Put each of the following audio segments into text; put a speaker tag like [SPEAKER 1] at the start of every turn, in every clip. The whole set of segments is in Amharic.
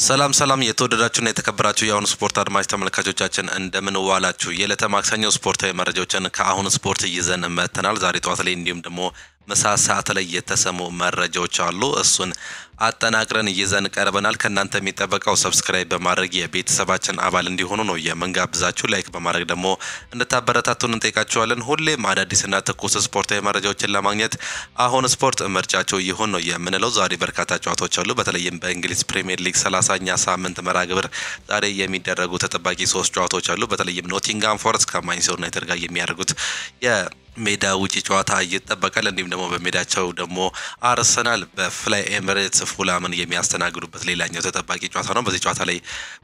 [SPEAKER 1] ሰላም የተወደዳችሁና የተከበራችሁ የአሁኑ ስፖርት አድማጭ ተመልካቾቻችን እንደምን ዋላችሁ። የዕለተ ማክሰኞ ስፖርታዊ መረጃዎችን ከአሁኑ ስፖርት ይዘን መጥተናል። ዛሬ ጠዋት ላይ እንዲሁም ደግሞ ምሳ ሰዓት ላይ የተሰሙ መረጃዎች አሉ። እሱን አጠናቅረን ይዘን ቀርበናል። ከእናንተ የሚጠበቀው ሰብስክራይብ በማድረግ የቤተሰባችን አባል እንዲሆኑ ነው የምንጋብዛችሁ። ላይክ በማድረግ ደግሞ እንድታበረታቱን እንጠይቃችኋለን። ሁሌም አዳዲስና ትኩስ ስፖርታዊ መረጃዎችን ለማግኘት አሁን ስፖርት ምርጫቸው ይሁን ነው የምንለው። ዛሬ በርካታ ጨዋታዎች አሉ። በተለይም በእንግሊዝ ፕሪሚየር ሊግ 30ኛ ሳምንት መርሃ ግብር ዛሬ የሚደረጉ ተጠባቂ 3 ጨዋታዎች አሉ። በተለይም ኖቲንጋም ፎረስት ከማንቸስተር ዩናይትድ ጋር የሚያደርጉት ሜዳ ውጪ ጨዋታ ይጠበቃል። እንዲሁም ደግሞ በሜዳቸው ደግሞ አርሰናል በፍላይ ኤሚሬትስ ፉላምን የሚያስተናግዱበት ሌላኛው ተጠባቂ ጨዋታ ነው። በዚህ ጨዋታ ላይ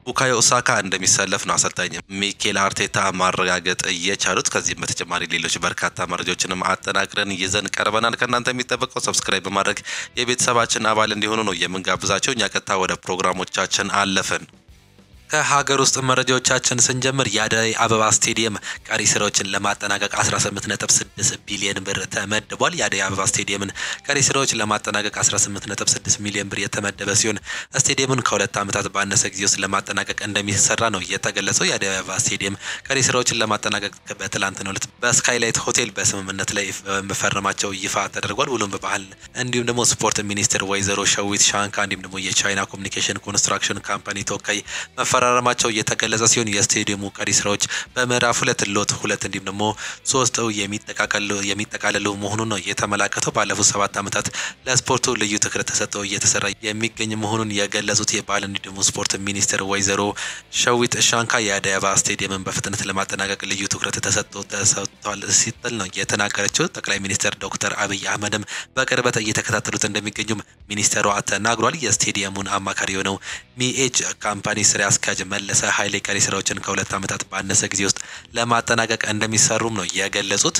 [SPEAKER 1] ቡካዮ ኦሳካ እንደሚሰለፍ ነው አሰልጣኝ ሚኬል አርቴታ ማረጋገጥ የቻሉት። ከዚህም በተጨማሪ ሌሎች በርካታ መረጃዎችንም አጠናቅረን ይዘን ቀርበናል። ከእናንተ የሚጠበቀው ሰብስክራይብ በማድረግ የቤተሰባችን አባል እንዲሆኑ ነው የምንጋብዛቸው። እኛ ቀጥታ ወደ ፕሮግራሞቻችን አለፍን። ከሀገር ውስጥ መረጃዎቻችን ስንጀምር የአደይ አበባ ስቴዲየም ቀሪ ስራዎችን ለማጠናቀቅ 18.6 ቢሊዮን ብር ተመድቧል። የአደይ አበባ ስቴዲየምን ቀሪ ስራዎች ለማጠናቀቅ 18.6 ሚሊዮን ብር የተመደበ ሲሆን ስቴዲየሙን ከ2 ዓመታት ባነሰ ጊዜ ውስጥ ለማጠናቀቅ እንደሚሰራ ነው የተገለጸው። የአደይ አበባ ስቴዲየም ቀሪ ስራዎችን ለማጠናቀቅ በትላንትናው ዕለት በስካይላይት ሆቴል በስምምነት ላይ መፈረማቸው ይፋ ተደርጓል። ሁሉም በባህል እንዲሁም ደግሞ ስፖርት ሚኒስትር ወይዘሮ ሸዊት ሻንካ እንዲሁም ደግሞ የቻይና ኮሚኒኬሽን ኮንስትራክሽን ካምፓኒ ተወካይ መፈራረማቸው የተገለጸ ሲሆን የስቴዲየሙ ቀሪ ስራዎች በምዕራፍ 2 ሎት 2 እንዲሁም ደግሞ 3 የሚጠቃለሉ መሆኑን ነው የተመላከተው። ባለፉት 7 ዓመታት ለስፖርቱ ልዩ ትኩረት ተሰጥቶ እየተሰራ የሚገኝ መሆኑን የገለጹት የባህል እንዲሁም ደግሞ ስፖርት ሚኒስትር ወይዘሮ ሸዊት ሻንካ የአደይ አበባ ስቴዲየምን በፍጥነት ለማጠናቀቅ ልዩ ትኩረት ተሰጥቷል ሲል ነው የተናገረችው። ጠቅላይ ሚኒስትር ዶክተር አብይ አህመድም በቅርበት እየተከታተሉት እንደሚገኙም ሚኒስትሯ ተናግሯል። የስቴዲየሙን አማካሪ የሆነው ሚኤች ካምፓኒ ስራ አስኪያጅ መለሰ ኃይሌ ቀሪ ስራዎችን ከ2 ዓመታት ባነሰ ጊዜ ውስጥ ለማጠናቀቅ እንደሚሰሩም ነው የገለጹት።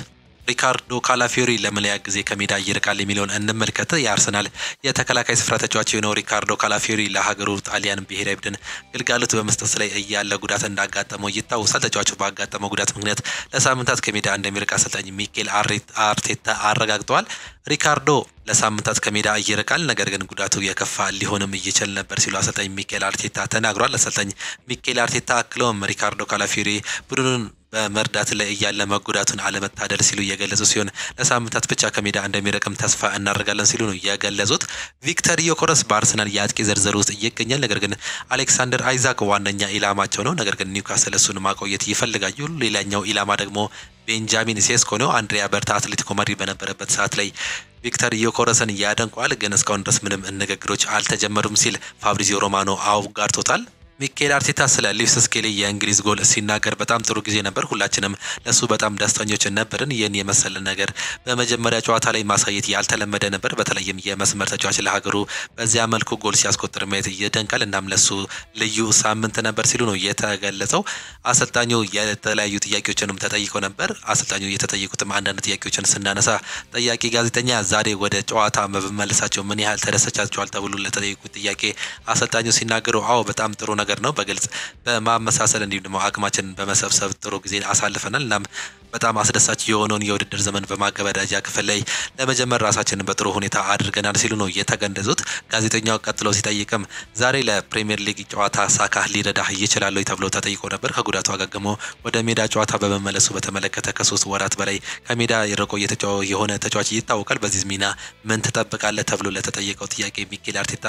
[SPEAKER 1] ሪካርዶ ካላፊዮሪ ለመለያ ጊዜ ከሜዳ ይርቃል የሚለውን እንመልከት። የአርሰናል የተከላካይ ስፍራ ተጫዋች የሆነው ሪካርዶ ካላፊዮሪ ለሀገሩ ጣሊያን ብሔራዊ ቡድን ግልጋሎት በመስጠት ላይ እያለ ጉዳት እንዳጋጠመው ይታወሳል። ተጫዋቹ ባጋጠመው ጉዳት ምክንያት ለሳምንታት ከሜዳ እንደሚርቅ አሰልጣኝ ሚኬል አርቴታ አረጋግጠዋል። ሪካርዶ ለሳምንታት ከሜዳ ይርቃል፣ ነገር ግን ጉዳቱ የከፋ ሊሆንም ይችል ነበር ሲሉ አሰልጣኝ ሚኬል አርቴታ ተናግሯል። አሰልጣኝ ሚኬል አርቴታ አክለውም ሪካርዶ ካላፊዮሪ ቡድኑን በመርዳት ላይ እያለ መጎዳቱን አለመታደል ሲሉ የገለጹ ሲሆን ለሳምንታት ብቻ ከሜዳ እንደሚረቅም ተስፋ እናደርጋለን ሲሉ ነው የገለጹት። ቪክተር ዮከረስ በአርሰናል የአጥቂ ዝርዝር ውስጥ ይገኛል። ነገር ግን አሌክሳንደር አይዛክ ዋነኛ ኢላማቸው ነው። ነገር ግን ኒውካስል እሱን ማቆየት ይፈልጋሉ። ሌላኛው ኢላማ ደግሞ ቤንጃሚን ሴስኮ ነው። አንድሪያ በርታ አትሌቲኮ ማድሪድ በነበረበት ሰዓት ላይ ቪክተር ዮከረስን ያደንቋል፣ ግን እስካሁን ድረስ ምንም ንግግሮች አልተጀመሩም ሲል ፋብሪዚዮ ሮማኖ አውጋርቶታል። ሚኬል አርቴታ ስለ ሊቭስ ስኬሊ የእንግሊዝ ጎል ሲናገር በጣም ጥሩ ጊዜ ነበር፣ ሁላችንም ለሱ በጣም ደስተኞች ነበርን። ይህን የመሰለ ነገር በመጀመሪያ ጨዋታ ላይ ማሳየት ያልተለመደ ነበር። በተለይም የመስመር ተጫዋች ለሀገሩ በዚያ መልኩ ጎል ሲያስቆጥር ማየት ይደንቃል። እናም ለሱ ልዩ ሳምንት ነበር ሲሉ ነው የተገለጸው። አሰልጣኙ የተለያዩ ጥያቄዎችንም ተጠይቀው ነበር። አሰልጣኙ የተጠየቁትም አንዳንድ ጥያቄዎችን ስናነሳ ጠያቂ ጋዜጠኛ ዛሬ ወደ ጨዋታ በመመለሳቸው ምን ያህል ተደሰቻቸዋል ተብሎ ለተጠየቁት ጥያቄ አሰልጣኙ ሲናገሩ አዎ በጣም ጥሩ ነገር ነው። በግልጽ በማመሳሰል እንዲሁም ደግሞ አቅማችንን በመሰብሰብ ጥሩ ጊዜ አሳልፈናል። እናም በጣም አስደሳች የሆነውን የውድድር ዘመን በማገባደጃ ክፍል ላይ ለመጀመር ራሳችንን በጥሩ ሁኔታ አድርገናል ሲሉ ነው የተገለጹት። ጋዜጠኛው ቀጥሎ ሲጠይቅም ዛሬ ለፕሪሚየር ሊግ ጨዋታ ሳካ ሊረዳህ ይችላል ተብሎ ተጠይቆ ነበር። ከጉዳቱ አገግሞ ወደ ሜዳ ጨዋታ በመመለሱ በተመለከተ ከ3 ወራት በላይ ከሜዳ የርቆ የሆነ ተጫዋች ይታወቃል። በዚህ ሚና ምን ትጠብቃለህ ተብሎ ለተጠየቀው ጥያቄ ሚኬል አርቴታ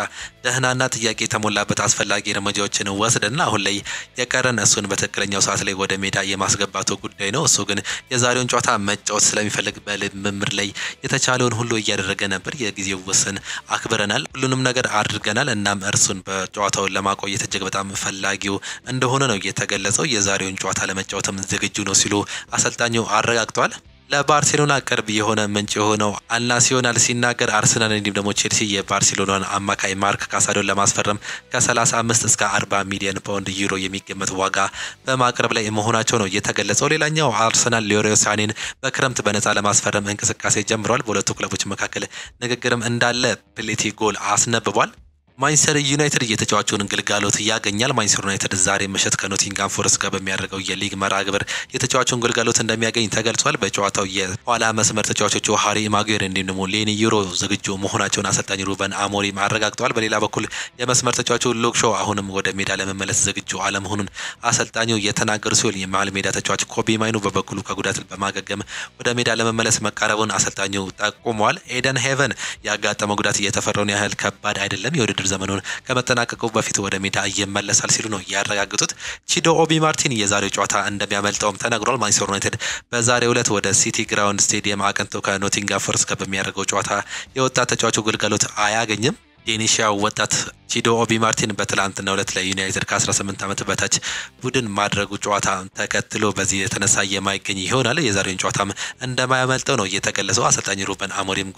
[SPEAKER 1] ደህናና ጥያቄ የተሞላበት አስፈላጊ እርምጃዎችን ወስደና አሁን ላይ የቀረን እሱን በትክክለኛው ሰዓት ላይ ወደ ሜዳ የማስገባቱ ጉዳይ ነው። እሱ ግን የዛሬውን ጨዋታ መጫወት ስለሚፈልግ በልምምድ ላይ የተቻለውን ሁሉ እያደረገ ነበር። የጊዜው ውስን አክብረናል፣ ሁሉንም ነገር አድርገናል። እናም እርሱን በጨዋታው ለማቆየት እጅግ በጣም ፈላጊው እንደሆነ ነው የተገለጸው። የዛሬውን ጨዋታ ለመጫወትም ዝግጁ ነው ሲሉ አሰልጣኙ አረጋግጧል። ለባርሴሎና ቅርብ የሆነ ምንጭ የሆነው አልናሲዮናል ሲናገር አርሰናል እንዲሁም ደግሞ ቼልሲ የባርሴሎናን አማካይ ማርክ ካሳዶን ለማስፈረም ከ35 እስከ 40 ሚሊዮን ፓውንድ ዩሮ የሚገመት ዋጋ በማቅረብ ላይ መሆናቸው ነው የተገለጸው። ሌላኛው አርሰናል ሌሮይ ሳኔን በክረምት በነፃ ለማስፈረም እንቅስቃሴ ጀምሯል። በሁለቱ ክለቦች መካከል ንግግርም እንዳለ ፕሌቲ ጎል አስነብቧል። ማንቸስተር ዩናይትድ የተጫዋቹን ግልጋሎት ያገኛል። ማንቸስተር ዩናይትድ ዛሬ ምሽት ከኖቲንጋም ፎረስት ጋር በሚያደርገው የሊግ መርሃ ግብር የተጫዋቹን ግልጋሎት እንደሚያገኝ ተገልጿል። በጨዋታው የኋላ መስመር ተጫዋቾቹ ሃሪ ማጉዌር እንዲሁም ደግሞ ሌኒ ዩሮ ዝግጁ መሆናቸውን አሰልጣኝ ሩበን አሞሪም አረጋግጠዋል። በሌላ በኩል የመስመር ተጫዋቹ ሉክ ሾው አሁንም ወደ ሜዳ ለመመለስ ዝግጁ አለመሆኑን አሰልጣኙ የተናገሩ ሲሆን የመሃል ሜዳ ተጫዋች ኮቢ ማይኑ በበኩሉ ከጉዳት በማገገም ወደ ሜዳ ለመመለስ መቃረቡን አሰልጣኙ ጠቁመዋል። ኤደን ሄቨን ያጋጠመው ጉዳት እየተፈራውን ያህል ከባድ አይደለም፣ የውድድር ዘመኑን ከመጠናቀቁ በፊት ወደ ሜዳ ይመለሳል ሲሉ ነው ያረጋግጡት። ቺዶ ኦቢ ማርቲን የዛሬው ጨዋታ እንደሚያመልጠውም ተነግሯል። ማንቸስተር ዩናይትድ በዛሬው ዕለት ወደ ሲቲ ግራውንድ ስቴዲየም አቅንቶ ከኖቲንጋም ፎረስት ጋር በሚያደርገው ጨዋታ የወጣት ተጫዋቹ ግልጋሎት አያገኝም። ዴኒሻው ወጣት ቺዶ ኦቢ ማርቲን በትላንትናው ዕለት ለዩናይትድ ከ18 ዓመት በታች ቡድን ማድረጉ ጨዋታ ተከትሎ በዚህ የተነሳ የማይገኝ ይሆናል። የዛሬውን ጨዋታም እንደማያመልጠው ነው የተገለጸው። አሰልጣኝ ሩበን አሞሪም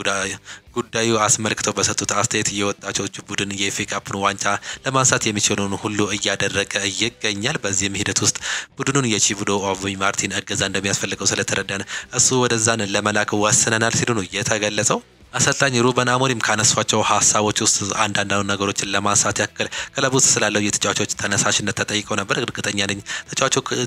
[SPEAKER 1] ጉዳዩ አስመልክተው በሰጡት አስተያየት የወጣቶች ቡድን የኤፍኤ ካፕን ዋንጫ ለማንሳት የሚችለውን ሁሉ እያደረገ ይገኛል። በዚህም ሂደት ውስጥ ቡድኑን የቺዶ ኦቢ ማርቲን እገዛ እንደሚያስፈልገው ስለተረዳን እሱ ወደዛን ለመላክ ወስነናል ሲሉ ነው የተገለጸው። አሰልጣኝ ሩበን አሞሪም ካነሷቸው ሀሳቦች ውስጥ አንዳንድ ነገሮችን ለማንሳት ያክል ክለቡ ውስጥ ስላለው የተጫዋቾች ተነሳሽነት ተጠይቀው ነበር። እርግጠኛ ነኝ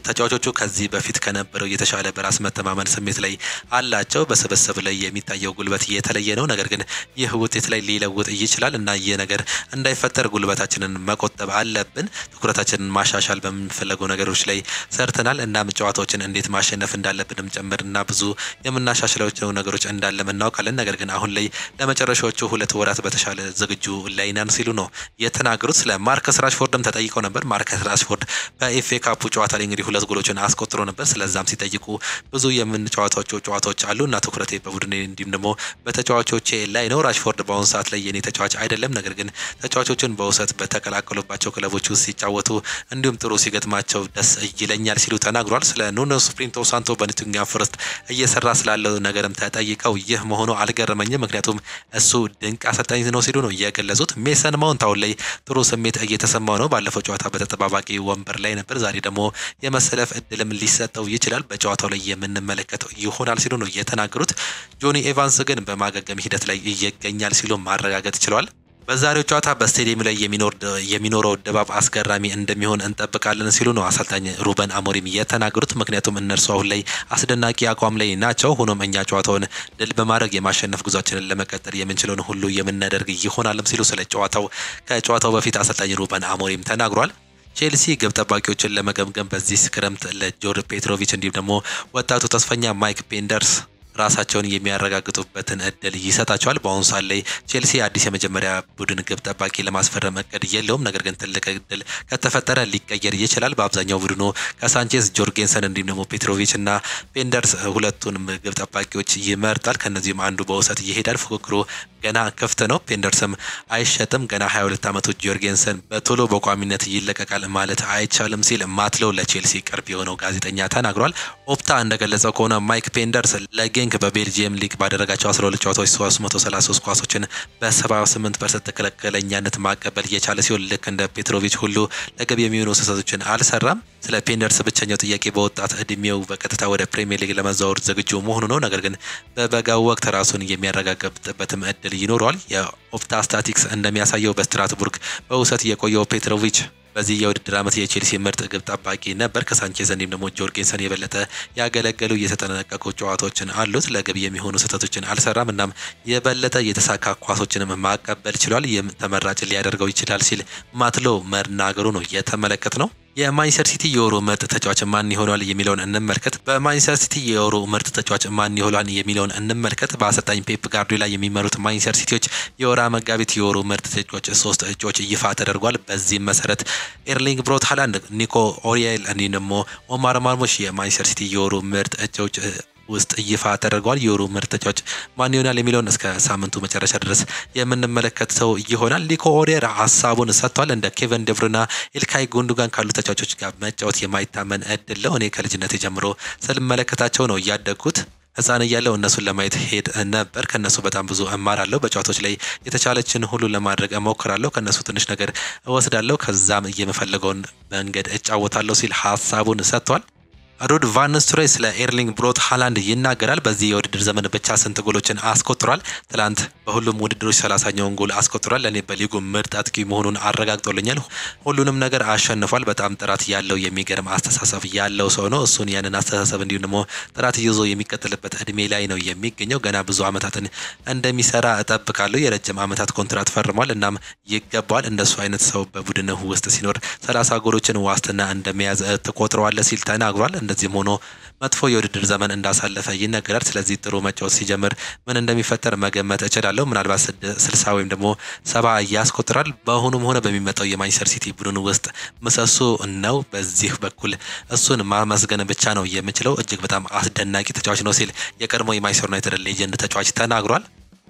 [SPEAKER 1] ተጫዋቾቹ ከዚህ በፊት ከነበረው የተሻለ በራስ መተማመን ስሜት ላይ አላቸው። በስብስብ ላይ የሚታየው ጉልበት የተለየ ነው። ነገር ግን ይህ ውጤት ላይ ሊለውጥ ይችላል እና ይህ ነገር እንዳይፈጠር ጉልበታችንን መቆጠብ አለብን። ትኩረታችንን ማሻሻል በምንፈልገው ነገሮች ላይ ሰርተናል። እናም ጨዋታዎችን እንዴት ማሸነፍ እንዳለብንም ጨምርና ብዙ የምናሻሽላቸው ነገሮች እንዳለም እናውቃለን። ነገር ግን አሁን ላይ ለመጨረሻዎቹ 2 ወራት በተሻለ ዝግጁ ላይ ነን ሲሉ ነው የተናገሩት። ስለ ማርከስ ራሽፎርድም ተጠይቀው ነበር። ማርከስ ራሽፎርድ በኤፍኤ ካፑ ጨዋታ ላይ እንግዲህ 2 ጎሎችን አስቆጥሮ ነበር። ስለዛም ሲጠይቁ ብዙ የምንጫወታቸው ጨዋታዎች አሉ እና ትኩረቴ በቡድኔ እንዲሁም ደግሞ በተጫዋቾቼ ላይ ነው። ራሽፎርድ በአሁኑ ሰዓት ላይ የኔ ተጫዋች አይደለም፣ ነገር ግን ተጫዋቾችን በውሰት በተቀላቀሉባቸው ክለቦች ውስጥ ሲጫወቱ እንዲሁም ጥሩ ሲገጥማቸው ደስ ይለኛል ሲሉ ተናግሯል። ስለ ኑኖ ስፕሪንቶ ሳንቶ በኖቲንጋም ፎረስት እየሰራ ስላለው ነገርም ተጠይቀው ይህ መሆኑ አልገረመኝም፣ ምክንያቱም እሱ ድንቅ አሰልጣኝ ነው ሲሉ ነው የገለጹት። ሜሰን ማውንት አሁን ላይ ጥሩ ስሜት እየተሰማው ነው። ባለፈው ጨዋታ በተጠባባቂ ወንበር ላይ ነበር። ዛሬ ደግሞ የመሰለፍ እድልም ሊሰጠው ይችላል። በጨዋታው ላይ የምንመለከተው ይሆናል ሲሉ ነው የተናገሩት። ጆኒ ኤቫንስ ግን በማገገም ሂደት ላይ ይገኛል ሲሉ ማረጋገጥ ችሏል። በዛሬው ጨዋታ በስቴዲየም ላይ የሚኖረው ድባብ አስገራሚ እንደሚሆን እንጠብቃለን ሲሉ ነው አሰልጣኝ ሩበን አሞሪም የተናገሩት። ምክንያቱም እነርሱ አሁን ላይ አስደናቂ አቋም ላይ ናቸው። ሆኖም እኛ ጨዋታውን ድል በማድረግ የማሸነፍ ጉዟችንን ለመቀጠል የምንችለውን ሁሉ የምናደርግ ይሆናልም ሲሉ ስለ ከጨዋታው በፊት አሰልጣኝ ሩበን አሞሪም ተናግሯል። ቼልሲ ግብ ጠባቂዎችን ለመገምገም በዚህ ክረምት ለጆር ፔትሮቪች እንዲሁም ደግሞ ወጣቱ ተስፈኛ ማይክ ፔንደርስ ራሳቸውን የሚያረጋግጡበትን እድል ይሰጣቸዋል። በአሁኑ ሰዓት ላይ ቼልሲ አዲስ የመጀመሪያ ቡድን ግብ ጠባቂ ለማስፈረም እቅድ የለውም። ነገር ግን ትልቅ እድል ከተፈጠረ ሊቀየር ይችላል። በአብዛኛው ቡድኑ ከሳንቼዝ፣ ጆርጌንሰን እንዲሁም ደግሞ ፔትሮቪች እና ፔንደርስ ሁለቱንም ግብ ጠባቂዎች ይመርጣል። ከነዚህም አንዱ በውሰት ይሄዳል። ፉክክሩ ገና ክፍት ነው። ፔንደርስም አይሸጥም። ገና 22 ዓመቱ ጆርጌንሰን በቶሎ በቋሚነት ይለቀቃል ማለት አይቻልም ሲል ማትለው ለቼልሲ ቅርብ የሆነው ጋዜጠኛ ተናግሯል። ኦፕታ እንደገለጸው ከሆነ ማይክ ፔንደርስ ለጌንክ በቤልጂየም ሊግ ባደረጋቸው 12 ጨዋታዎች 333 ኳሶችን በ78% ትክክለኛነት ማቀበል የቻለ ሲሆን ልክ እንደ ፔትሮቪች ሁሉ ለግብ የሚሆኑ ስህተቶችን አልሰራም። ስለ ፔንደርስ ብቸኛው ጥያቄ በወጣት እድሜው በቀጥታ ወደ ፕሪሚየር ሊግ ለመዛወር ዝግጁ መሆኑ ነው። ነገር ግን በበጋው ወቅት ራሱን የሚያረጋግጥበትም እድል ይኖረዋል። የኦፕታ ስታቲክስ እንደሚያሳየው በስትራስቡርግ በውሰት የቆየው ፔትሮቪች በዚህ የውድድር ዓመት የቼልሲ ምርጥ ግብ ጠባቂ ነበር። ከሳንቼዝ እንዲሁም ደግሞ ጆርጌንሰን የበለጠ ያገለገሉ የተጠናቀቁ ጨዋታዎችን አሉት። ለግብ የሚሆኑ ስህተቶችን አልሰራም። እናም የበለጠ የተሳካ ኳሶችንም ማቀበል ችሏል። ይህም ተመራጭ ሊያደርገው ይችላል ሲል ማትሎ መናገሩ ነው የተመለከት ነው። የማንቸስተር ሲቲ የወሩ ምርጥ ተጫዋች ማን ይሆናል የሚለውን እንመልከት። በማንቸስተር ሲቲ የወሩ ምርጥ ተጫዋች ማን ይሆናል የሚለውን እንመልከት። በአሰልጣኝ ፔፕ ጋርዲዮላ የሚመሩት ማንቸስተር ሲቲዎች የወራ መጋቢት የወሩ ምርጥ ተጫዋች 3 እጩዎች ይፋ ተደርጓል። በዚህም መሰረት ኤርሊንግ ብሮት ሃላንድ፣ ኒኮ ኦሪየል እንዲሁም ደግሞ ኦማር ማርሙሽ የማንቸስተር ሲቲ የወሩ ምርጥ እጩዎች ውስጥ ይፋ ተደርጓል። የወሩ ምርጥ ተጫዋች ማን ይሆናል የሚለውን እስከ ሳምንቱ መጨረሻ ድረስ የምንመለከተው ይሆናል። ኒኮ ኦሪየር ሀሳቡን ሰጥቷል። እንደ ኬቨን ደብሩና ኢልካይ ጉንዱጋን ካሉ ተጫዋቾች ጋር መጫወት የማይታመን እድል ነው። እኔ ከልጅነት ጀምሮ ስልመለከታቸው ነው ያደግኩት። ህፃን እያለሁ እነሱን ለማየት ሄድ ነበር። ከነሱ በጣም ብዙ እማራለሁ። በጨዋታዎች ላይ የተቻለችን ሁሉ ለማድረግ እሞክራለሁ። ከነሱ ትንሽ ነገር እወስዳለሁ። ከዛም የምፈልገውን መንገድ እጫወታለሁ ሲል ሀሳቡን ሰጥቷል። ሩድ ቫን ኒስተልሮይ ስለ ኤርሊንግ ብሮት ሃላንድ ይናገራል። በዚህ የውድድር ዘመን ብቻ ስንት ጎሎችን አስቆጥሯል? ትላንት በሁሉም ውድድሮች 30ኛውን ጎል አስቆጥሯል። ለኔ በሊጉ ምርጥ አጥቂ መሆኑን አረጋግጦልኛል። ሁሉንም ነገር አሸንፏል። በጣም ጥራት ያለው የሚገርም አስተሳሰብ ያለው ሰው ነው። እሱን ያንን አስተሳሰብ እንዲሁ ደግሞ ጥራት ይዞ የሚቀጥልበት እድሜ ላይ ነው የሚገኘው። ገና ብዙ አመታትን እንደሚሰራ እጠብቃለሁ። የረጅም አመታት ኮንትራት ፈርሟል። እናም ይገባዋል። እንደሱ አይነት ሰው በቡድንህ ውስጥ ሲኖር 30 ጎሎችን ዋስትና እንደሚያዝ ተቆጥሯል ሲል ተናግሯል። እንደዚህም ሆኖ መጥፎ የውድድር ዘመን እንዳሳለፈ ይነገራል። ስለዚህ ጥሩ መጫወት ሲጀምር ምን እንደሚፈጠር መገመት እችላለሁ። ምናልባት 60 ወይም ደግሞ 70 ያስቆጥራል። በአሁኑም ሆነ በሚመጣው የማንቸስተር ሲቲ ቡድን ውስጥ ምሰሶ ነው። በዚህ በኩል እሱን ማመስገን ብቻ ነው የምችለው። እጅግ በጣም አስደናቂ ተጫዋች ነው ሲል የቀድሞ የማንቸስተር ዩናይትድ ሌጀንድ ተጫዋች ተናግሯል።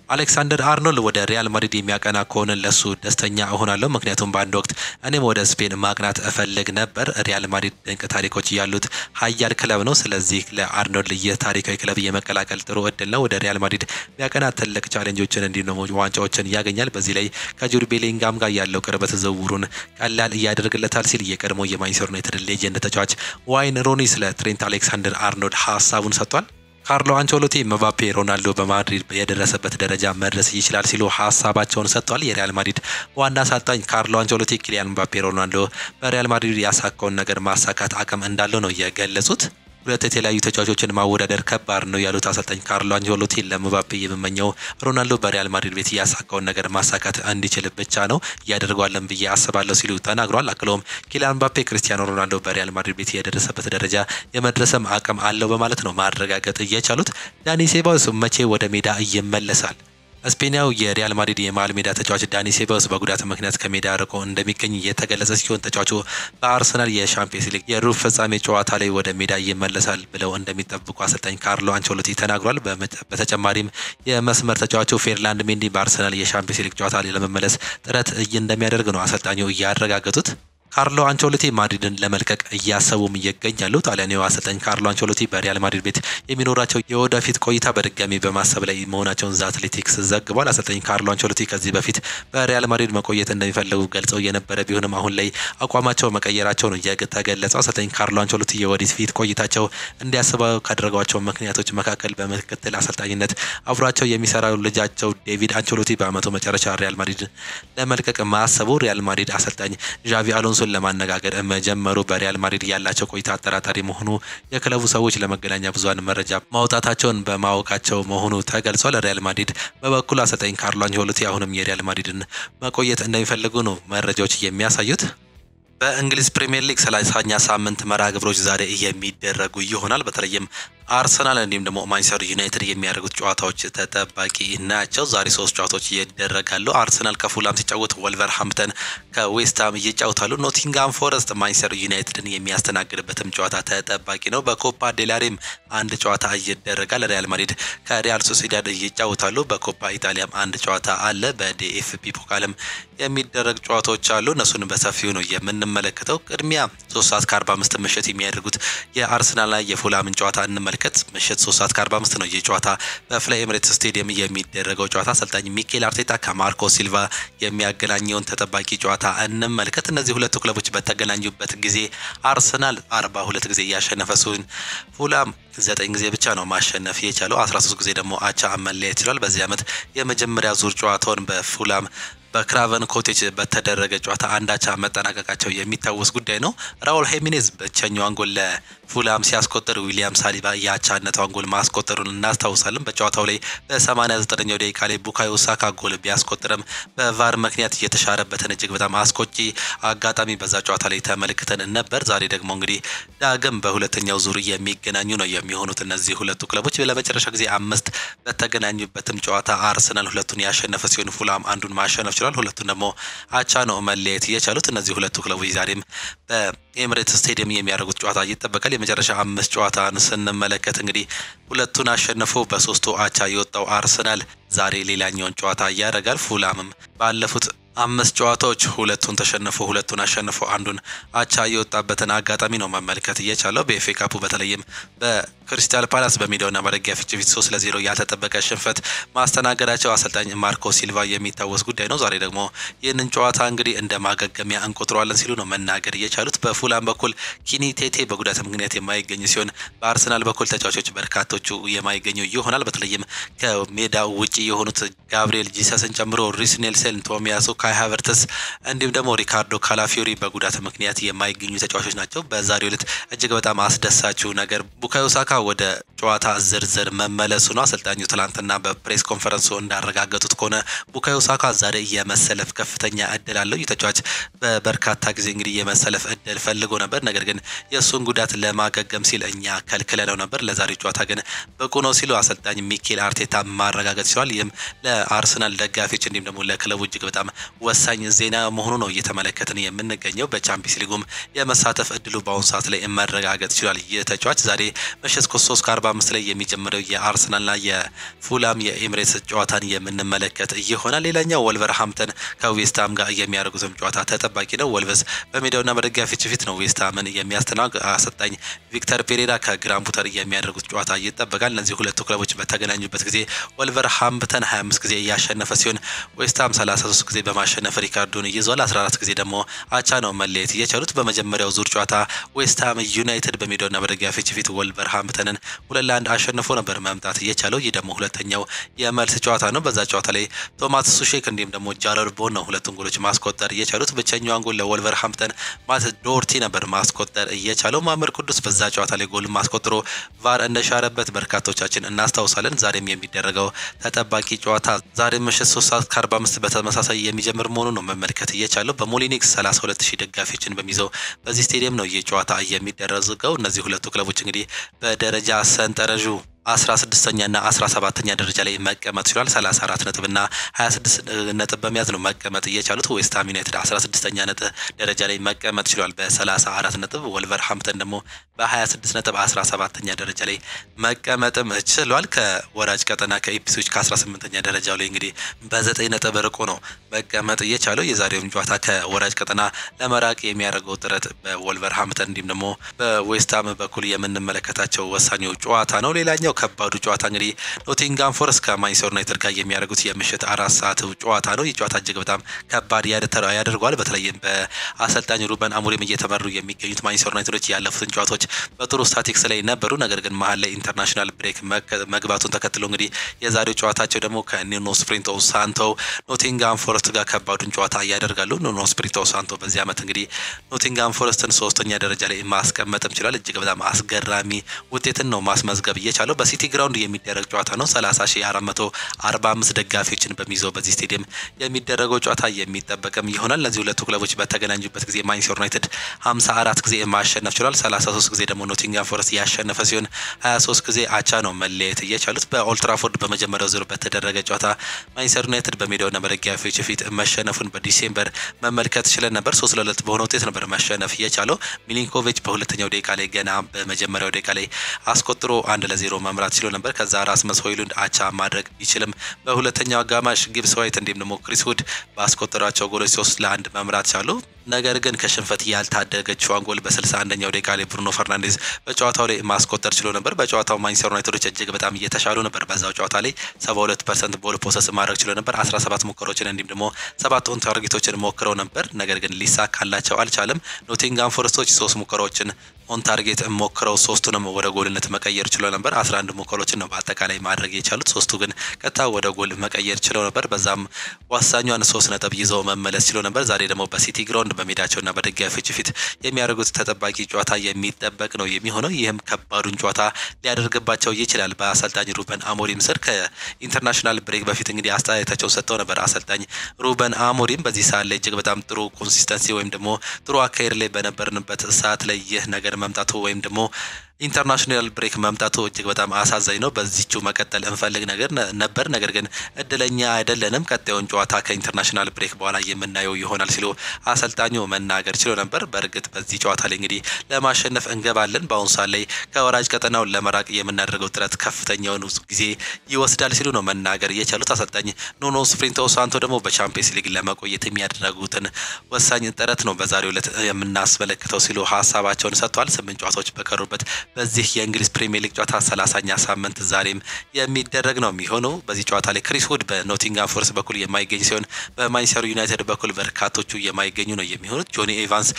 [SPEAKER 1] አሌክሳንደር አርኖልድ ወደ ሪያል ማድሪድ የሚያቀና ከሆነ ለሱ ደስተኛ እሆናለሁ። ምክንያቱም በአንድ ወቅት እኔም ወደ ስፔን ማቅናት እፈልግ ነበር። ሪያል ማድሪድ ድንቅ ታሪኮች ያሉት ሀያል ክለብ ነው። ስለዚህ ለአርኖልድ የታሪካዊ ክለብ የመቀላቀል ጥሩ እድል ነው። ወደ ሪያል ማድሪድ ቢያቀና ትልቅ ቻሌንጆችን እንዲሁም ደግሞ ዋንጫዎችን ያገኛል። በዚህ ላይ ከጁድ ቤሊንጋም ጋር ያለው ቅርበት ዝውውሩን ቀላል እያደርግለታል ሲል የቀድሞ የማንቸስተር ዩናይትድ ሌጀንድ ተጫዋች ዋይን ሮኒ ስለ ትሬንት አሌክሳንደር አርኖልድ ሀሳቡን ሰጥቷል። ካርሎ አንቸሎቲ ምባፔ ሮናልዶ በማድሪድ የደረሰበት ደረጃ መድረስ ይችላል ሲሉ ሀሳባቸውን ሰጥቷል። የሪያል ማድሪድ ዋና አሰልጣኝ ካርሎ አንቸሎቲ ኪሊያን ምባፔ ሮናልዶ በሪያል ማድሪድ ያሳካውን ነገር ማሳካት አቅም እንዳለው ነው የገለጹት። ሁለት የተለያዩ ተጫዋቾችን ማወዳደር ከባድ ነው ያሉት አሰልጣኝ ካርሎ አንቸሎቲ ለምባፔ የምመኘው ሮናልዶ በሪያል ማድሪድ ቤት ያሳካውን ነገር ማሳካት እንዲችል ብቻ ነው ያደርገዋለን ብዬ አስባለሁ ሲሉ ተናግሯል። አክሎም ኪሊያን ምባፔ ክርስቲያኖ ሮናልዶ በሪያል ማድሪድ ቤት የደረሰበት ደረጃ የመድረስም አቅም አለው በማለት ነው ማረጋገጥ እየቻሉት። ዳኒ ሴባዮስ መቼ ወደ ሜዳ ይመለሳል? ስፔናው የሪያል ማድሪድ የመሃል ሜዳ ተጫዋች ዳኒ ሴባዮስ በጉዳት ምክንያት ከሜዳ ርቆ እንደሚገኝ የተገለጸ ሲሆን ተጫዋቹ በአርሰናል የሻምፒየንስ ሊግ የሩብ ፍጻሜ ጨዋታ ላይ ወደ ሜዳ ይመለሳል ብለው እንደሚጠብቁ አሰልጣኝ ካርሎ አንቸሎቲ ተናግሯል። በተጨማሪም የመስመር ተጫዋቹ ፌርላንድ ሜንዲ በአርሰናል የሻምፒየንስ ሊግ ጨዋታ ላይ ለመመለስ ጥረት እንደሚያደርግ ነው አሰልጣኙ ያረጋገጡት። ካርሎ አንቸሎቲ ማድሪድን ለመልቀቅ እያሰቡም ይገኛሉ። ጣሊያናዊው አሰልጣኝ ካርሎ አንቸሎቲ በሪያል ማድሪድ ቤት የሚኖራቸው የወደፊት ቆይታ በድጋሚ በማሰብ ላይ መሆናቸውን ዘ አትሌቲክስ ዘግቧል። አሰልጣኝ ካርሎ አንቸሎቲ ከዚህ በፊት በሪያል ማድሪድ መቆየት እንደሚፈልጉ ገልጸው የነበረ ቢሆንም አሁን ላይ አቋማቸው መቀየራቸው ነው የተገለጸው። አሰልጣኝ ካርሎ አንቸሎቲ የወደፊት ቆይታቸው እንዲያስበው ካደረጓቸው ምክንያቶች መካከል በምክትል አሰልጣኝነት አብሯቸው የሚሰራው ልጃቸው ዴቪድ አንቸሎቲ በአመቱ መጨረሻ ሪያል ማድሪድ ለመልቀቅ ማሰቡ፣ ሪያል ማድሪድ አሰልጣኝ ዣቪ አሎንሶ ለማነጋገር መጀመሩ፣ በሪያል ማድሪድ ያላቸው ቆይታ አጠራጣሪ መሆኑ የክለቡ ሰዎች ለመገናኛ ብዙሃን መረጃ ማውጣታቸውን በማወቃቸው መሆኑ ተገልጿል። ሪያል ማድሪድ በበኩሉ አሰልጣኝ ካርሎ አንቸሎቲ አሁንም የሪያል ማድሪድን መቆየት እንደሚፈልጉ ነው መረጃዎች የሚያሳዩት። በእንግሊዝ ፕሪሚየር ሊግ 30ኛ ሳምንት መርሃ ግብሮች ዛሬ የሚደረጉ ይሆናል። በተለይም አርሰናል እንዲሁም ደግሞ ማንቸስተር ዩናይትድ የሚያደርጉት ጨዋታዎች ተጠባቂ ናቸው። ዛሬ 3 ጨዋታዎች ይደረጋሉ። አርሰናል ከፉላም ሲጫወት፣ ወልቨርሃምፕተን ከዌስትሃም ይጫወታሉ። ኖቲንጋም ፎረስት ማንቸስተር ዩናይትድን የሚያስተናግድበትም ጨዋታ ተጠባቂ ነው። በኮፓ ዴላሬም አንድ ጨዋታ ይደረጋል። ሪያል ማድሪድ ከሪያል ሶሲዳድ ይጫወታሉ። በኮፓ ኢጣሊያም አንድ ጨዋታ አለ። በዲኤፍቢ ፖካልም የሚደረግ ጨዋታዎች አሉ። እነሱን በሰፊው ነው የምንመለከተው። ቅድሚያ 3:45 ምሽት የሚያደርጉት የአርሰናልና የፉላምን ጨዋታ እንመለከት። ምሽት 3:45 ነው የጨዋታ በፍላይ ኤምሬትስ ስቴዲየም የሚደረገው ጨዋታ። አሰልጣኝ ሚኬል አርቴታ ከማርኮ ሲልቫ የሚያገናኘውን ተጠባቂ ጨዋታ እንመልከት። እነዚህ ሁለቱ ክለቦች በተገናኙበት ጊዜ አርሰናል 42 ጊዜ ያሸነፈ ሲሆን ፉላም 9 ጊዜ ብቻ ነው ማሸነፍ የቻለው። 13 ጊዜ ደግሞ አቻ መለያየት ችሏል። በዚህ ዓመት የመጀመሪያ ዙር ጨዋታውን በፉላም በክራቨን ኮቴጅ በተደረገ ጨዋታ አንዳቻ መጠናቀቃቸው የሚታወስ ጉዳይ ነው። ራውል ሄሚኔዝ ብቸኛዋን ጎል ለፉላም ሲያስቆጥር ዊሊያም ሳሊባ የአቻነቷን ጎል ማስቆጠሩን እናስታውሳለን። በጨዋታው ላይ በ89ኛው ደቂቃ ላይ ቡካዮ ሳካ ጎል ቢያስቆጥርም በቫር ምክንያት የተሻረበትን እጅግ በጣም አስቆጪ አጋጣሚ በዛ ጨዋታ ላይ ተመልክተን ነበር። ዛሬ ደግሞ እንግዲህ ዳግም በሁለተኛው ዙር የሚገናኙ ነው የሚሆኑት እነዚህ ሁለቱ ክለቦች። ለመጨረሻ ጊዜ 5 በተገናኙበትም ጨዋታ አርሰናል ሁለቱን ያሸነፈ ሲሆን ፉላም አንዱን ማሸነፍ ችሏል። ሁለቱን ደግሞ አቻ ነው መለየት የቻሉት። እነዚህ ሁለቱ ክለቦች ዛሬም በኤምሬትስ ስቴዲየም የሚያደርጉት ጨዋታ ይጠበቃል። የመጨረሻ 5 ጨዋታን ስንመለከት እንግዲህ ሁለቱን አሸንፎ በ3 አቻ የወጣው አርሰናል ዛሬ ሌላኛውን ጨዋታ ያደርጋል። ፉላምም ባለፉት 5 ጨዋታዎች ሁለቱን ተሸንፎ ሁለቱን አሸንፎ አንዱን አቻ የወጣበትን አጋጣሚ ነው መመልከት እየቻለው። በኤፍኤ ካፑ በተለይም ክሪስታል ፓላስ በሜዳውና በደጋፊዎች ፊት 3-0 ያልተጠበቀ ሽንፈት ማስተናገዳቸው አሰልጣኝ ማርኮ ሲልቫ የሚታወስ ጉዳይ ነው። ዛሬ ደግሞ ይህንን ጨዋታ እንግዲህ እንደ ማገገሚያ እንቆጥረዋለን ሲሉ ነው መናገር የቻሉት። በፉላም በኩል ኪኒቴቴ በጉዳት ምክንያት የማይገኝ ሲሆን በአርሰናል በኩል ተጫዋቾች በርካቶቹ የማይገኙ ይሆናል። በተለይም ከሜዳው ውጪ የሆኑት ጋብሪኤል ጂሰስን ጨምሮ ሪስ ኔልሰን፣ ቶሚያሱ፣ ካይ ሃቨርትስ እንዲሁም ደግሞ ሪካርዶ ካላፊዮሪ በጉዳት ምክንያት የማይገኙ ተጫዋቾች ናቸው። በዛሬው ዕለት እጅግ በጣም አስደሳችው ነገር ቡካዮ ሳካ ወደ ጨዋታ ዝርዝር መመለሱ ነው። አሰልጣኙ ትላንትና በፕሬስ ኮንፈረንሱ እንዳረጋገጡት ከሆነ ቡካዮ ሳካ ዛሬ የመሰለፍ ከፍተኛ እድል አለው። የተጫዋች በበርካታ ጊዜ እንግዲህ የመሰለፍ እድል ፈልጎ ነበር። ነገር ግን የእሱን ጉዳት ለማገገም ሲል እኛ ከልክለነው ነበር። ለዛሬ ጨዋታ ግን ብቁ ነው ሲሉ አሰልጣኝ ሚኬል አርቴታ ማረጋገጥ ችሏል። ይህም ለአርሰናል ደጋፊዎች እንዲሁም ደግሞ ለክለቡ እጅግ በጣም ወሳኝ ዜና መሆኑ ነው እየተመለከትን የምንገኘው። በቻምፒየንስ ሊጉም የመሳተፍ እድሉ በአሁኑ ሰዓት ላይ መረጋገጥ ችሏል። የተጫዋች ዛሬ ምሽት 3:45 ላይ የሚጀምረው የአርሰናልና የፉላም የኤምሬትስ ጨዋታን የምንመለከት ይሆናል። ሌላኛው ወልቨርሃምፕተን ከዌስትሃም ጋር የሚያደርጉትም ጨዋታ ተጠባቂ ነው። ወልቨስ በሜዳውና በደጋፊዎች ፊት ነው ዌስትሃምን የሚያስተናግድ። አሰልጣኝ ቪክተር ፔሬራ ከግራም ፖተር የሚያደርጉት ጨዋታ ይጠበቃል። እነዚህ ሁለቱ ክለቦች በተገናኙበት ጊዜ ወልቨርሃምፕተን 25 ጊዜ ያሸነፈ ሲሆን ዌስትሃም 33 ጊዜ በማሸነፍ ሪካርዱን ይዟል። 14 ጊዜ ደግሞ አቻ ነው መለየት የቻሉት። በመጀመሪያው ዙር ጨዋታ ዌስትሃም ዩናይትድ በሜዳውና በደጋፊዎች ፊት ወልቨርሃምፕተንን 2-1 አሸንፎ ነበር መምጣት የቻለው። ይህ ደግሞ ሁለተኛው የመልስ ጨዋታ ነው። በዛ ጨዋታ ላይ ቶማስ ሱሼክ እንዲሁም ደግሞ ጃረድ ቦን ነው ሁለቱን ጎሎች ማስቆጠር የቻሉት። ብቸኛዋን ጎል ለወልቨርሃምፕተን ማት ዶርቲ ነበር ማስቆጠር የቻለው። ማመር ቅዱስ በዛ ጨዋታ ላይ ጎል ማስቆጥሮ ቫር እንደሻረበት በርካቶቻችን እናስታውሳለን። ዛሬም የሚደረገው ተጠባቂ ጨዋታ ዛሬ ምሽት 3:45 በተመሳሳይ የሚጀምር መሆኑ ነው መመልከት የቻለው። በሞሊኒክስ 32000 ደጋፊዎችን በሚይዘው በዚህ ስቴዲየም ነው ይህ ጨዋታ የሚደረገው። እነዚህ ሁለቱ ክለቦች እንግዲህ በደረጃ ሰንጠረዡ 16ኛና 17ኛ ደረጃ ላይ መቀመጥ ችሏል። 34 ነጥብና 26 ነጥብ በመያዝ ነው መቀመጥ የቻሉት። ዌስትሃም ዩናይትድ 16ኛ ነጥብ ደረጃ ላይ መቀመጥ ችሏል በ34 ነጥብ። ወልቨርሃምፕተን ደግሞ በ26 ነጥብ 17ኛ ደረጃ ላይ መቀመጥም ችሏል። ከወራጅ ቀጠና ከኢፕስዊች ከ18ኛ ደረጃው ላይ እንግዲህ በ9 ነጥብ ርቆ ነው መቀመጥ የቻለው። የዛሬውም ጨዋታ ከወራጅ ቀጠና ለመራቅ የሚያደርገው ጥረት በወልቨርሃምፕተን እንዲሁም ደግሞ በዌስትሃም በኩል የምንመለከታቸው ወሳኙ ጨዋታ ነው። ሌላኛው ከባዱ ጨዋታ እንግዲህ ኖቲንጋም ፎረስት ከማንቸስተር ዩናይትድ ጋር የሚያደርጉት የምሽት 4 ሰዓት ጨዋታ ነው። ይህ ጨዋታ እጅግ በጣም ከባድ ያደርገዋል። በተለይም በአሰልጣኝ ሩበን አሞሪም እየተመሩ የሚገኙት ማንቸስተር ዩናይትዶች ያለፉትን ጨዋታዎች በጥሩ ስታቲክስ ላይ ነበሩ። ነገር ግን መሀል ላይ ኢንተርናሽናል ብሬክ መግባቱን ተከትሎ እንግዲህ የዛሬው ጨዋታቸው ደግሞ ከኑኖ ስፕሪንቶ ሳንቶ ኖቲንጋም ፎረስት ጋር ከባዱን ጨዋታ ያደርጋሉ። ኑኖ ስፕሪንቶ ሳንቶ በዚህ ዓመት እንግዲህ ኖቲንጋም ፎረስትን 3ኛ ደረጃ ላይ ማስቀመጥም ችሏል። እጅግ በጣም አስገራሚ ውጤትን ነው ማስመዝገብ እየቻለው። በሲቲ ግራውንድ የሚደረግ ጨዋታ ነው። 30445 ደጋፊዎችን በሚይዘው በዚህ ስቴዲየም የሚደረገው ጨዋታ የሚጠበቅም ይሆናል። እነዚህ ሁለቱ ክለቦች በተገናኙበት ጊዜ ማንቸስተር ዩናይትድ 54 ጊዜ ማሸነፍ ችሏል። 33 ጊዜ ደግሞ ኖቲንጋም ፎረስት ያሸነፈ ሲሆን 23 ጊዜ አቻ ነው መለየት የቻሉት። በኦልትራፎርድ በመጀመሪያው ዙር በተደረገ ጨዋታ ማንቸስተር ዩናይትድ በሜዳውና በደጋፊዎች ፊት መሸነፉን በዲሴምበር መመልከት ችለን ነበር። 3-2 በሆነ ውጤት ነበር መሸነፍ የቻለው። ሚሊንኮቪች በሁለተኛው ደቂቃ ላይ ገና በመጀመሪያው ደቂቃ ላይ አስቆጥሮ 1-0 መምራት ችሎ ነበር። ከዛ ራስመስ ሆይሉንድ አቻ ማድረግ ቢችልም በሁለተኛው አጋማሽ ጊብስ ዋይት እንዲሁም ደግሞ ክሪስ ውድ ባስቆጠሯቸው ጎሎች 3-1 መምራት ቻሉ። ነገር ግን ከሽንፈት ያልታደገችው ጎል በ61ኛው ደቂቃ ላይ ብሩኖ ፈርናንዴዝ በጨዋታው ላይ ማስቆጠር ችሎ ነበር። በጨዋታው ማንቸስተር ዩናይትዶች እጅግ በጣም እየተሻሉ ነበር። በዛው ጨዋታ ላይ 72% ቦል ፖሰስ ማድረግ ችሎ ነበር። 17 ሙከራዎችን እንዲሁም ደግሞ 7 ኦን ታርጌቶችን ሞክረው ነበር። ነገር ግን ሊሳካላቸው አልቻለም። ኖቲንጋም ፎረስቶች 3 ሙከራዎችን ኦን ታርጌት ሞክረው 3ቱንም ወደ ጎልነት መቀየር ችሎ ነበር። 11 ሙከራዎችን ነው በአጠቃላይ ማድረግ የቻሉት። 3ቱ ግን ቀጥታ ወደ ጎል መቀየር ችለው ነበር። በዛም ወሳኛውን 3 ነጥብ ይዘው መመለስ ችሎ ነበር። ዛሬ ደግሞ በሲቲ ግራውንድ በሜዳቸውና በደጋፊዎች ፊት የሚያደርጉት ተጠባቂ ጨዋታ የሚጠበቅ ነው የሚሆነው። ይህም ከባዱን ጨዋታ ሊያደርግባቸው ይችላል። በአሰልጣኝ ሩበን አሞሪም ስር ከኢንተርናሽናል ብሬክ በፊት እንግዲህ አስተያየታቸውን ሰጥተው ነበር። አሰልጣኝ ሩበን አሞሪም በዚህ ሰዓት ላይ እጅግ በጣም ጥሩ ኮንሲስተንሲ ወይም ደግሞ ጥሩ አካሄድ ላይ በነበርንበት ሰዓት ላይ ይህ ነገር መምጣቱ ወይም ደግሞ ኢንተርናሽናል ብሬክ መምጣቱ እጅግ በጣም አሳዛኝ ነው። በዚህው መቀጠል እንፈልግ ነበር፣ ነገር ግን እድለኛ አይደለንም። ቀጣዩን ጨዋታ ከኢንተርናሽናል ብሬክ በኋላ የምናየው ይሆናል ሲሉ አሰልጣኙ መናገር ችሎ ነበር። በእርግጥ በዚህ ጨዋታ ላይ እንግዲህ ለማሸነፍ እንገባለን። በአሁኑ ሰዓት ላይ ከወራጅ ቀጠናው ለመራቅ የምናደርገው ጥረት ከፍተኛውን ጊዜ ይወስዳል ሲሉ ነው መናገር የቻሉት። አሰልጣኝ ኑኖ ስፕሪንቶ ሳንቶ ደግሞ በቻምፒየንስ ሊግ ለመቆየት የሚያደርጉትን ወሳኝ ጥረት ነው በዛሬው ዕለት የምናስመለክተው ሲሉ ሀሳባቸውን ሰጥተዋል። 8 ጨዋታዎች በቀሩበት በዚህ የእንግሊዝ ፕሪሚየር ሊግ ጨዋታ 30ኛ ሳምንት ዛሬም የሚደረግ ነው የሚሆነው። በዚህ ጨዋታ ላይ ክሪስ ውድ በኖቲንጋም ፎረስት በኩል የማይገኝ ሲሆን በማንቸስተር ዩናይትድ በኩል በርካቶቹ የማይገኙ ነው የሚሆኑት። ጆኒ ኤቫንስ፣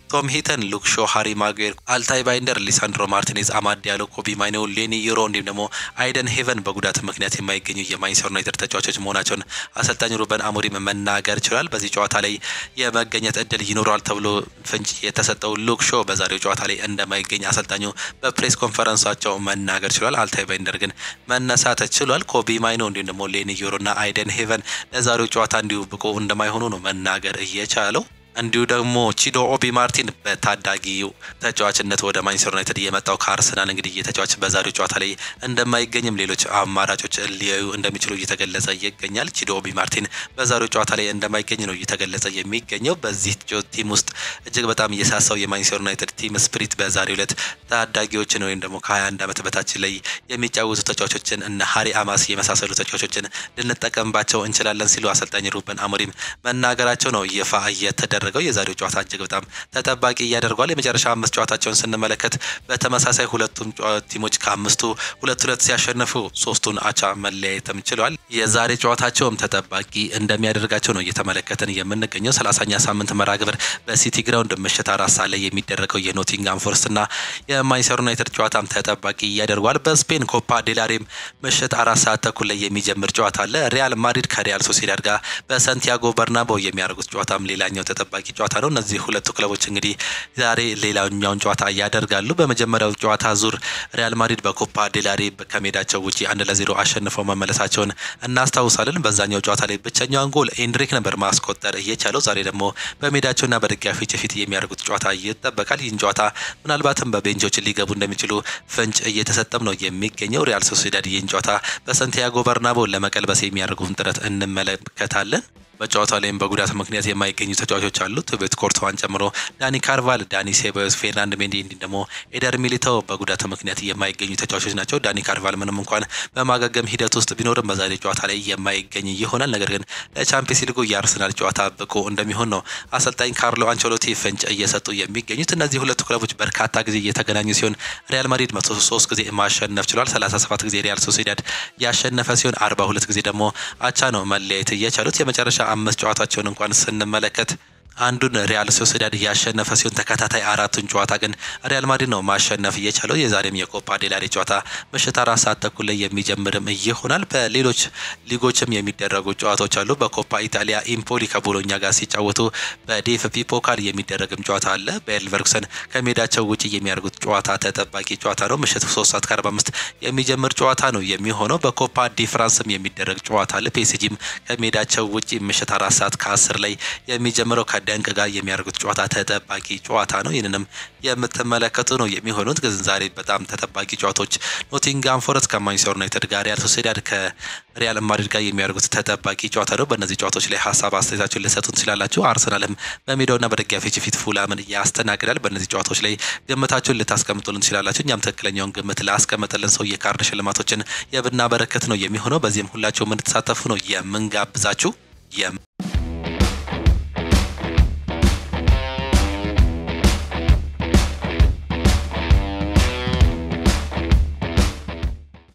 [SPEAKER 1] ቶም ሂተን፣ ሉክ ሾ፣ ሃሪ ማጉዌር፣ አልታይ ባይንደር፣ ሊሳንድሮ ማርቲኔዝ፣ አማድ ዲያሎ፣ ኮቢ ማይኖ፣ ሌኒ ዩሮ እንዲሁም ደግሞ አይደን ሄቨን በጉዳት ምክንያት የማይገኙ የማንቸስተር ዩናይትድ ተጫዋቾች መሆናቸውን አሰልጣኝ ሩበን አሞሪም መናገር ችሏል። በዚህ ጨዋታ ላይ የመገኘት እድል ይኖራል ተብሎ ፍንጭ የተሰጠው ሉክ ሾ በዛሬው ጨዋታ ላይ እንደማይገኝ አሰልጣኙ በፕሬስ ኮንፈረንሳቸው መናገር ችሏል። አልታይ ባይንደር ግን መነሳት ችሏል። ኮቢ ማይኖ እንዲሁም ደግሞ ሌኒ ዩሮና አይደን ሄቨን ለዛሬው ጨዋታ እንዲሁ ብቁ እንደማይሆኑ ነው መናገር እየቻለው። እንዲሁ ደግሞ ቺዶ ኦቢ ማርቲን በታዳጊው ተጫዋችነት ወደ ማንቸስተር ዩናይትድ የመጣው ከአርሰናል እንግዲህ የተጫዋች በዛሬው ጨዋታ ላይ እንደማይገኝም ሌሎች አማራጮች ሊያዩ እንደሚችሉ እየተገለጸ ይገኛል። ቺዶ ኦቢ ማርቲን በዛሬው ጨዋታ ላይ እንደማይገኝ ነው እየተገለጸ የሚገኘው። በዚህ ቲም ውስጥ እጅግ በጣም እየሳሳው የማንቸስተር ዩናይትድ ቲም ስፒሪት በዛሬው ዕለት ታዳጊዎችን ወይም ደግሞ ከ21 ዓመት በታች ላይ የሚጫወቱ ተጫዋቾችን እነ ሃሪ አማስ የመሳሰሉ ተጫዋቾችን ልንጠቀምባቸው እንችላለን ሲሉ አሰልጣኝ ሩበን አሞሪም መናገራቸው ነው ይፋ እየተደረገው። የዛሬው ጨዋታ እጅግ በጣም ተጠባቂ ያደርጋል። የመጨረሻ 5 ጨዋታቸውን ስንመለከት በተመሳሳይ ሁለቱም ቲሞች ከአምስቱ 2-2 ሲያሸንፉ 3ቱን አቻ መለያየትም ችለዋል። የዛሬ ጨዋታቸውም ተጠባቂ እንደሚያደርጋቸው ነው እየተመለከተን የምንገኘው። 30ኛ ሳምንት መርሃ ግብር በሲቲ ግራውንድ ምሽት 4 ሰዓት ላይ የሚደረገው የኖቲንጋም ፎረስትና የማንቸስተር ዩናይትድ ጨዋታም ተጠባቂ ያደርጋል። በስፔን ኮፓ ዴላሬም ምሽት 4 ሰዓት ተኩል ላይ የሚጀምር ጨዋታ አለ። ሪያል ማድሪድ ከሪያል ሶሲዳድ ጋር በሳንቲያጎ በርናባው የሚያደርጉት ጨዋታም ሌላኛው ተጠባቂ ጨዋታ ነው። እነዚህ ሁለቱ ክለቦች እንግዲህ ዛሬ ሌላኛውን ጨዋታ ያደርጋሉ። በመጀመሪያው ጨዋታ ዙር ሪያል ማድሪድ በኮፓ ዴላሬ ከሜዳቸው ውጪ 1-0 አሸንፈው መመለሳቸውን እናስታውሳለን። በዛኛው ጨዋታ ላይ ብቸኛውን ጎል ኤንድሪክ ነበር ማስቆጠር እየቻለው። ዛሬ ደግሞ በሜዳቸውና በደጋፊዎች ፊት የሚያደርጉት ጨዋታ ይጠበቃል። ይህን ጨዋታ ምናልባትም በቤንቾች ሊገቡ እንደሚችሉ ፍንጭ እየተሰጠም ነው የሚገኘው። ሪያል ሶሲዳድ ይህን ጨዋታ በሳንቲያጎ በርናባው ለመቀልበስ የሚያደርጉትን ጥረት እንመለከታለን። በጨዋታው ላይም በጉዳት ምክንያት የማይገኙ ተጫዋቾች አሉ። ቲቤት ኮርቶዋን ጨምሮ ዳኒ ካርቫል፣ ዳኒ ሴባዮስ፣ ፌርናንድ ሜንዲ እንዲሁም ደግሞ ኤደር ሚሊታው በጉዳት ምክንያት የማይገኙ ተጫዋቾች ናቸው። ዳኒ ካርቫል ምንም እንኳን በማገገም ሂደት ውስጥ ቢኖርም በዛሬ ጨዋታ ላይ የማይገኝ ይሆናል። ነገር ግን ለቻምፒየንስ ሊጉ የአርሰናል ጨዋታ ብቁ እንደሚሆን ነው አሰልጣኝ ካርሎ አንቸሎቲ ፍንጭ እየሰጡ የሚገኙት። እነዚህ ሁለቱ ክለቦች በርካታ ጊዜ እየተገናኙ ሲሆን ሪያል ማድሪድ 103 ጊዜ ማሸነፍ ችሏል። 37 ጊዜ ሪያል ሶሲዳድ ያሸነፈ ሲሆን 42 ጊዜ ደግሞ አቻ ነው መለያየት እየቻሉት። የመጨረሻ 5 ጨዋታቸውን እንኳን ስንመለከት አንዱን ሪያል ሶሲዳድ ያሸነፈ ሲሆን ተከታታይ 4ቱን ጨዋታ ግን ሪያል ማድሪድ ነው ማሸነፍ የቻለው። የዛሬም የኮፓ ዴላሬ ጨዋታ ምሽት 4 ሰዓት ተኩል ላይ የሚጀምርም ይሆናል። በሌሎች ሊጎችም የሚደረጉ ጨዋታዎች አሉ። በኮፓ ኢታሊያ ኢምፖሊ ከቦሎኛ ጋር ሲጫወቱ በዲኤፍቢ ፖካል የሚደረግም ጨዋታ አለ። በኤልቨርኩሰን ከሜዳቸው ውጪ የሚያደርጉት ጨዋታ ተጠባቂ ጨዋታ ነው። ምሽት 3:45 የሚጀምር ጨዋታ ነው የሚሆነው። በኮፓ ዲ ፍራንስም የሚደረግ ጨዋታ አለ። ፒኤስጂም ከሜዳቸው ውጪ ምሽት 4 ሰዓት ከ10 ላይ የሚጀምረው ደንቅ ጋር የሚያደርጉት ጨዋታ ተጠባቂ ጨዋታ ነው። ይህንንም የምትመለከቱ ነው የሚሆኑት። ግን ዛሬ በጣም ተጠባቂ ጨዋታዎች ኖቲንጋም ፎረስት ከማንቸስተር ዩናይትድ ጋር፣ ሪያል ሶሲዳድ ከሪያል ማድሪድ ጋር የሚያደርጉት ተጠባቂ ጨዋታ ነው። በእነዚህ ጨዋታዎች ላይ ሀሳብ አስተያየታችሁን ልትሰጡን ትችላላችሁ። አርሰናልም በሜዳውና በደጋፊዎች ፊት ፉላምን ያስተናግዳል። በእነዚህ ጨዋታዎች ላይ ግምታችሁን ልታስቀምጡልን ትችላላችሁ። እኛም ትክክለኛውን ግምት ላስቀምጥልን ሰው የካርድ ሽልማቶችን የብናበረከት ነው የሚሆነው። በዚህም ሁላችሁ እንድትሳተፉ ነው የምንጋብዛችሁ።